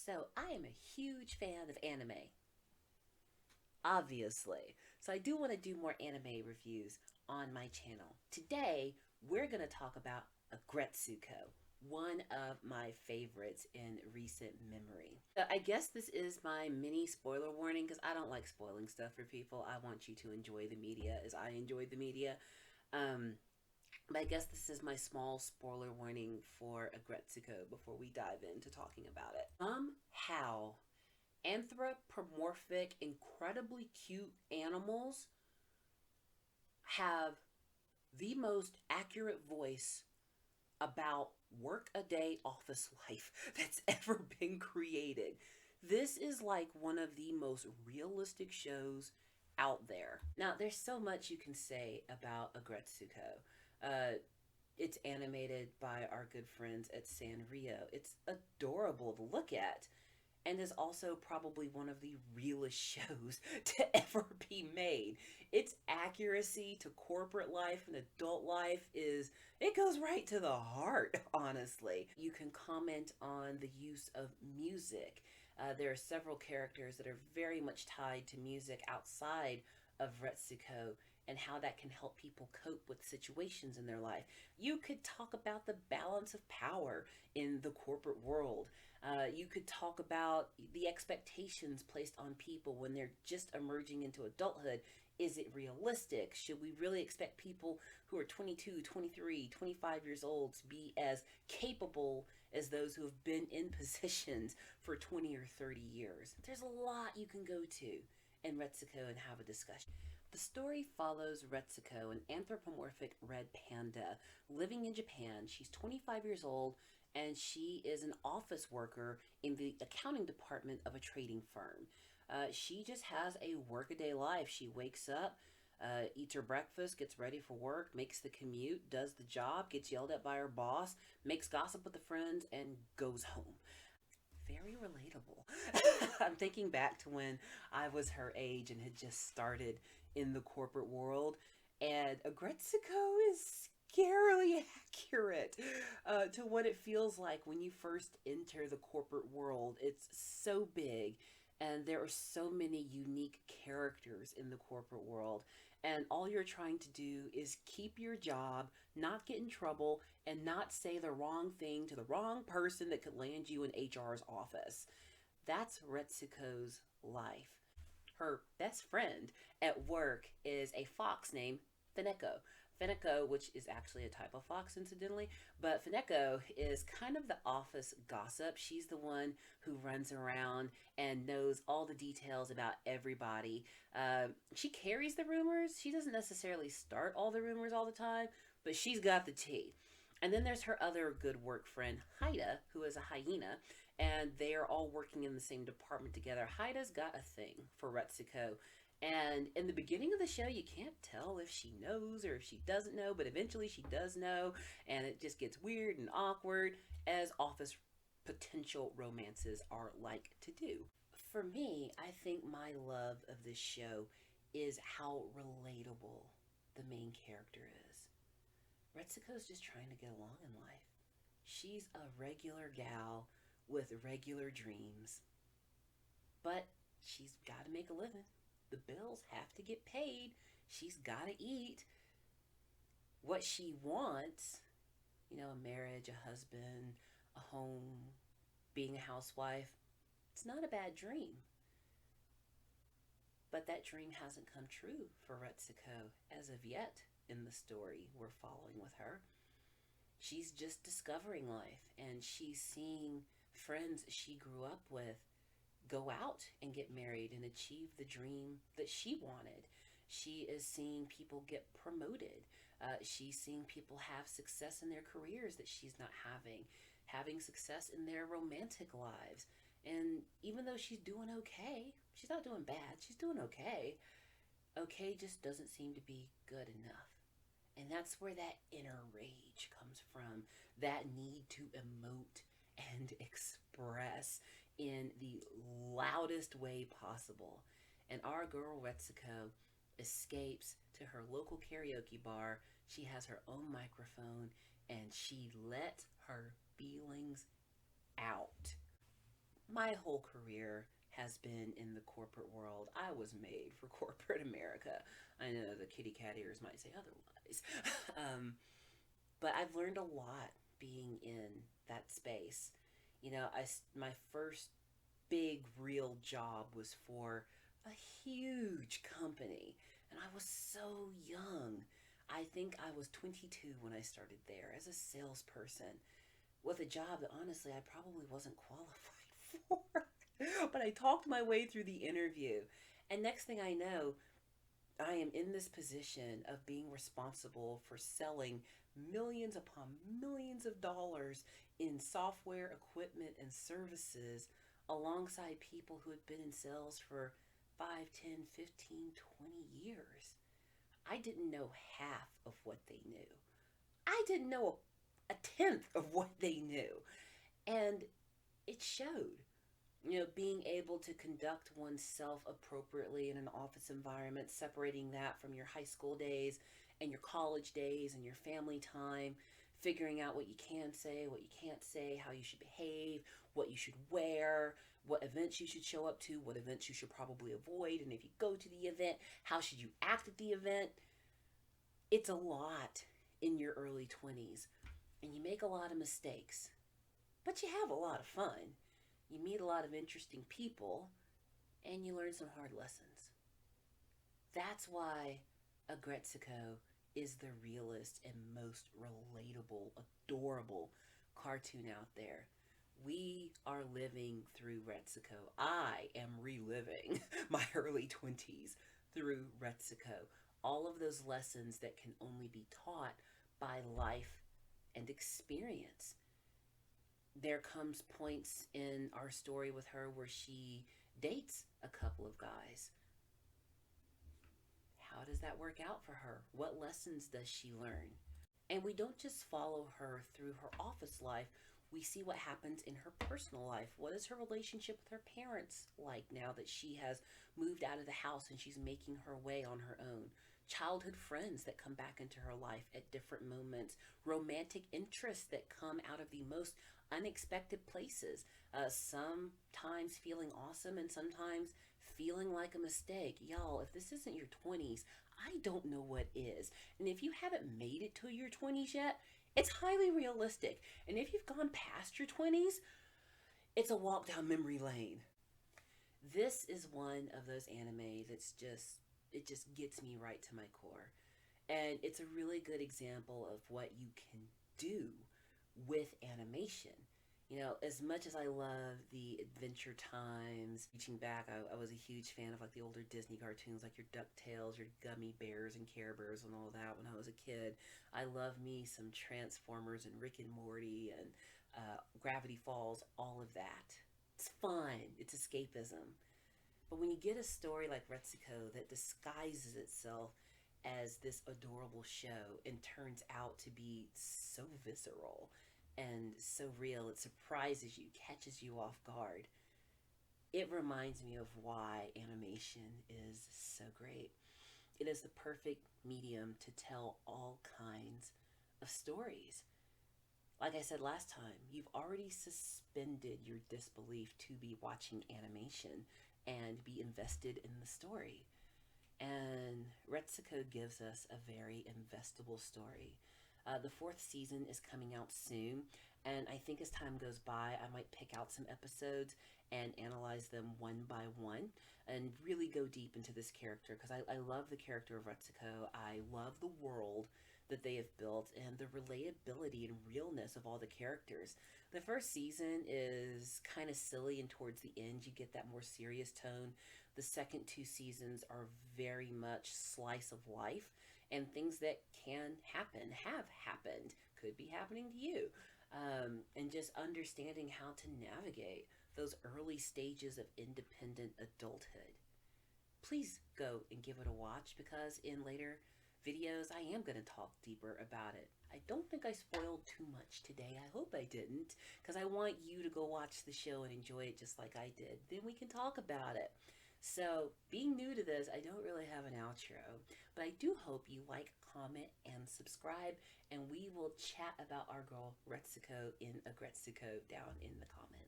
So I am a huge fan of anime, obviously. So I do want to do more anime reviews on my channel. Today, we're going to talk about Aggretsuko, one of my favorites in recent memory. So I guess this is my mini spoiler warning because I don't like spoiling stuff for people. I want you to enjoy the media as I enjoyed the media. Um, but I guess this is my small spoiler warning for Aggretsuko before we dive into talking about it. Somehow, anthropomorphic, incredibly cute animals have the most accurate voice about work-a-day office life that's ever been created. This is like one of the most realistic shows out there. Now, there's so much you can say about Aggretsuko. It's animated by our good friends at Sanrio. It's adorable to look at and is also probably one of the realest shows to ever be made. Its accuracy to corporate life and adult life it goes right to the heart, honestly. You can comment on the use of music. There are several characters that are very much tied to music outside of Retsuko and how that can help people cope with situations in their life. You could talk about the balance of power in the corporate world. You could talk about the expectations placed on people when they're just emerging into adulthood. Is it realistic? Should we really expect people who are 22, 23, 25 years old to be as capable as those who have been in positions for 20 or 30 years? There's a lot you can go to in Retsuko and have a discussion. The story follows Retsuko, an anthropomorphic red panda living in Japan. She's 25 years old and she is an office worker in the accounting department of a trading firm. She just has a workaday life. She wakes up, eats her breakfast, gets ready for work, makes the commute, does the job, gets yelled at by her boss, makes gossip with the friends, and goes home. Very relatable. I'm thinking back to when I was her age and had just started in the corporate world, and Aggretsuko is scarily accurate to what it feels like when you first enter the corporate world. It's so big, and there are so many unique characters in the corporate world. And all you're trying to do is keep your job, not get in trouble, and not say the wrong thing to the wrong person that could land you in HR's office. That's Retsuko's life. Her best friend at work is a fox named Fineko. Fineko, which is actually a type of fox, incidentally, but Fineko is kind of the office gossip. She's the one who runs around and knows all the details about everybody. She carries the rumors. She doesn't necessarily start all the rumors all the time, but she's got the tea. And then there's her other good work friend, Haida, who is a hyena, and they are all working in the same department together. Haida's got a thing for Retsuko. And in the beginning of the show, you can't tell if she knows or if she doesn't know, but eventually she does know, and it just gets weird and awkward, as office potential romances are like to do. For me, I think my love of this show is how relatable the main character is. Retsuko's just trying to get along in life. She's a regular gal with regular dreams, but she's got to make a living. The bills have to get paid. She's got to eat. What she wants, a marriage, a husband, a home, being a housewife, it's not a bad dream. But that dream hasn't come true for Retsuko as of yet in the story we're following with her. She's just discovering life, and she's seeing friends she grew up with go out and get married and achieve the dream that she wanted. She is seeing people get promoted. She's seeing people have success in their careers that she's not having success in their romantic lives. And even though she's doing okay, she's not doing bad, she's doing okay. Okay just doesn't seem to be good enough. And that's where that inner rage comes from, that need to emote and express in the loudest way possible. And our girl Retsuko escapes to her local karaoke bar. She has her own microphone and she lets her feelings out. My whole career has been in the corporate world. I was made for corporate America. I know the kitty cat ears might say otherwise. um, but I've learned a lot being in that space. My first big real job was for a huge company, and I was so young. I think I was 22 when I started there as a salesperson with a job that honestly I probably wasn't qualified for. But I talked my way through the interview. And next thing I know, I am in this position of being responsible for selling millions upon millions of dollars in software, equipment, and services alongside people who had been in sales for 5, 10, 15, 20 years. I didn't know half of what they knew. I didn't know a tenth of what they knew. And it showed. Being able to conduct oneself appropriately in an office environment, separating that from your high school days and your college days and your family time, figuring out what you can say, what you can't say, how you should behave, what you should wear, what events you should show up to, what events you should probably avoid, and if you go to the event, how should you act at the event. It's a lot in your early 20s, and you make a lot of mistakes, but you have a lot of fun. You meet a lot of interesting people, and you learn some hard lessons. That's why Aggretsuko is the realest and most relatable, adorable cartoon out there. We are living through Retsuko. I am reliving my early 20s through Retsuko. All of those lessons that can only be taught by life and experience. There comes points in our story with her where she dates a couple of guys. How does that work out for her? What lessons does she learn? And we don't just follow her through her office life. We see what happens in her personal life. What is her relationship with her parents like now that she has moved out of the house and she's making her way on her own? Childhood friends that come back into her life at different moments, romantic interests that come out of the most unexpected places, sometimes feeling awesome and sometimes feeling like a mistake. Y'all, if this isn't your 20s, I don't know what is. And if you haven't made it to your 20s yet, it's highly realistic. And if you've gone past your 20s, it's a walk down memory lane. This is one of those anime that's it just gets me right to my core. And it's a really good example of what you can do with animation. As much as I love the Adventure Times, reaching back, I was a huge fan of like the older Disney cartoons, like your DuckTales, your Gummy Bears and Care Bears and all that when I was a kid. I love me some Transformers and Rick and Morty and Gravity Falls, all of that. It's fun, it's escapism. But when you get a story like Retsuko that disguises itself as this adorable show and turns out to be so visceral and so real, it surprises you, catches you off guard. It reminds me of why animation is so great. It is the perfect medium to tell all kinds of stories. Like I said last time, you've already suspended your disbelief to be watching animation and be invested in the story. And Retsuko gives us a very investable story. The fourth season is coming out soon, and I think as time goes by, I might pick out some episodes and analyze them one by one and really go deep into this character because I love the character of Retsuko. I love the world that they have built and the relatability and realness of all the characters. The first season is kind of silly, and towards the end, you get that more serious tone. The second two seasons are very much slice of life and things that can happen, have happened, could be happening to you. And just understanding how to navigate those early stages of independent adulthood. Please go and give it a watch because in later videos I am going to talk deeper about it. I don't think I spoiled too much today. I hope I didn't because I want you to go watch the show and enjoy it just like I did. Then we can talk about it. So, being new to this, I don't really have an outro, but I do hope you like, comment, and subscribe, and we will chat about our girl Retsuko in Aggretsuko down in the comments.